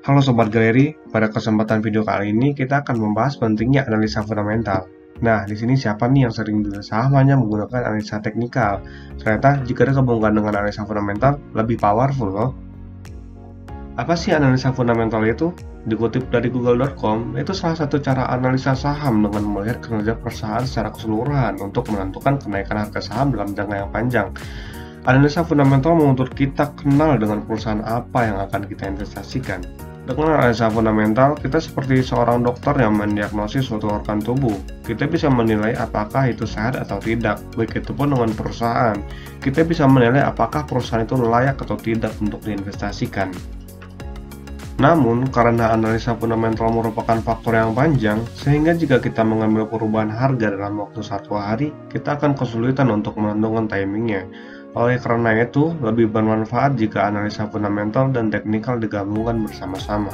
Halo Sobat Galeri, pada kesempatan video kali ini kita akan membahas pentingnya analisa fundamental. Nah, di sini siapa nih yang sering beli saham hanya menggunakan analisa teknikal? Ternyata jika digabungkan dengan analisa fundamental, lebih powerful loh. Apa sih analisa fundamental itu? Dikutip dari google.com, itu salah satu cara analisa saham dengan melihat kinerja perusahaan secara keseluruhan untuk menentukan kenaikan harga saham dalam jangka yang panjang. Analisa fundamental menuntut kita kenal dengan perusahaan apa yang akan kita investasikan. Dengan analisa fundamental, kita seperti seorang dokter yang mendiagnosis suatu organ tubuh. Kita bisa menilai apakah itu sehat atau tidak, begitupun dengan perusahaan. Kita bisa menilai apakah perusahaan itu layak atau tidak untuk diinvestasikan. Namun, karena analisa fundamental merupakan faktor yang panjang, sehingga jika kita mengambil perubahan harga dalam waktu satu hari, kita akan kesulitan untuk menentukan timingnya. Oleh karena itu, lebih bermanfaat jika analisa fundamental dan teknikal digabungkan bersama-sama.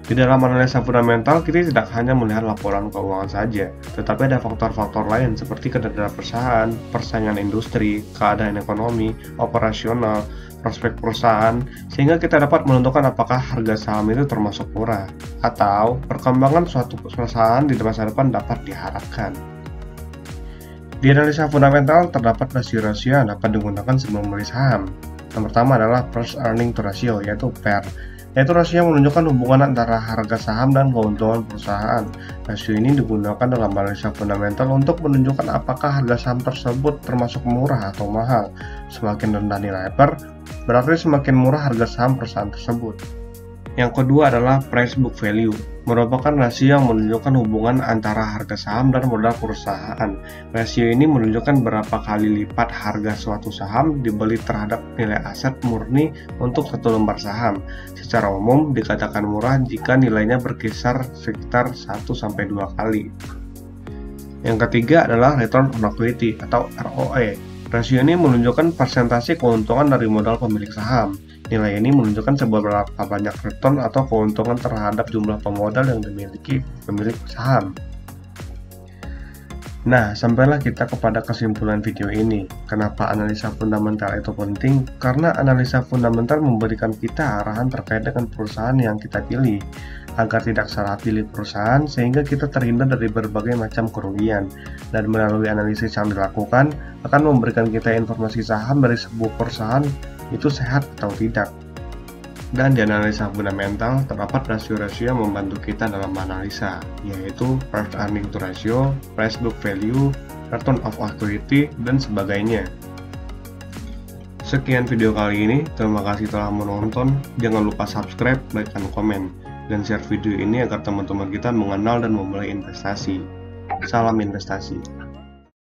Di dalam analisa fundamental, kita tidak hanya melihat laporan keuangan saja, tetapi ada faktor-faktor lain seperti kinerja perusahaan, persaingan industri, keadaan ekonomi, operasional, prospek perusahaan, sehingga kita dapat menentukan apakah harga saham itu termasuk murah, atau perkembangan suatu perusahaan di masa depan dapat diharapkan. Di analisa fundamental terdapat rasio-rasio yang dapat digunakan sebelum membeli saham. Yang pertama adalah Price Earning to Ratio, yaitu PER, yaitu rasio yang menunjukkan hubungan antara harga saham dan keuntungan perusahaan. Rasio ini digunakan dalam analisa fundamental untuk menunjukkan apakah harga saham tersebut termasuk murah atau mahal. Semakin rendah nilai PER, berarti semakin murah harga saham perusahaan tersebut. Yang kedua adalah Price Book Value, merupakan rasio yang menunjukkan hubungan antara harga saham dan modal perusahaan. Rasio ini menunjukkan berapa kali lipat harga suatu saham dibeli terhadap nilai aset murni untuk satu lembar saham. Secara umum dikatakan murah jika nilainya berkisar sekitar 1-2 kali. Yang ketiga adalah Return on Equity atau ROE. Rasio ini menunjukkan persentase keuntungan dari modal pemilik saham. Nilai ini menunjukkan seberapa banyak return atau keuntungan terhadap jumlah pemodal yang dimiliki pemilik saham. Nah, sampailah kita kepada kesimpulan video ini. Kenapa analisa fundamental itu penting? Karena analisa fundamental memberikan kita arahan terkait dengan perusahaan yang kita pilih, agar tidak salah pilih perusahaan sehingga kita terhindar dari berbagai macam kerugian. Dan melalui analisis yang dilakukan, akan memberikan kita informasi saham dari sebuah perusahaan itu sehat atau tidak. Dan di analisa fundamental terdapat rasio-rasio yang membantu kita dalam analisa, yaitu Price Earning to Ratio, Price Book Value, Return of Equity, dan sebagainya. Sekian video kali ini, terima kasih telah menonton. Jangan lupa subscribe, like, dan komen, dan share video ini agar teman-teman kita mengenal dan memulai investasi. Salam investasi.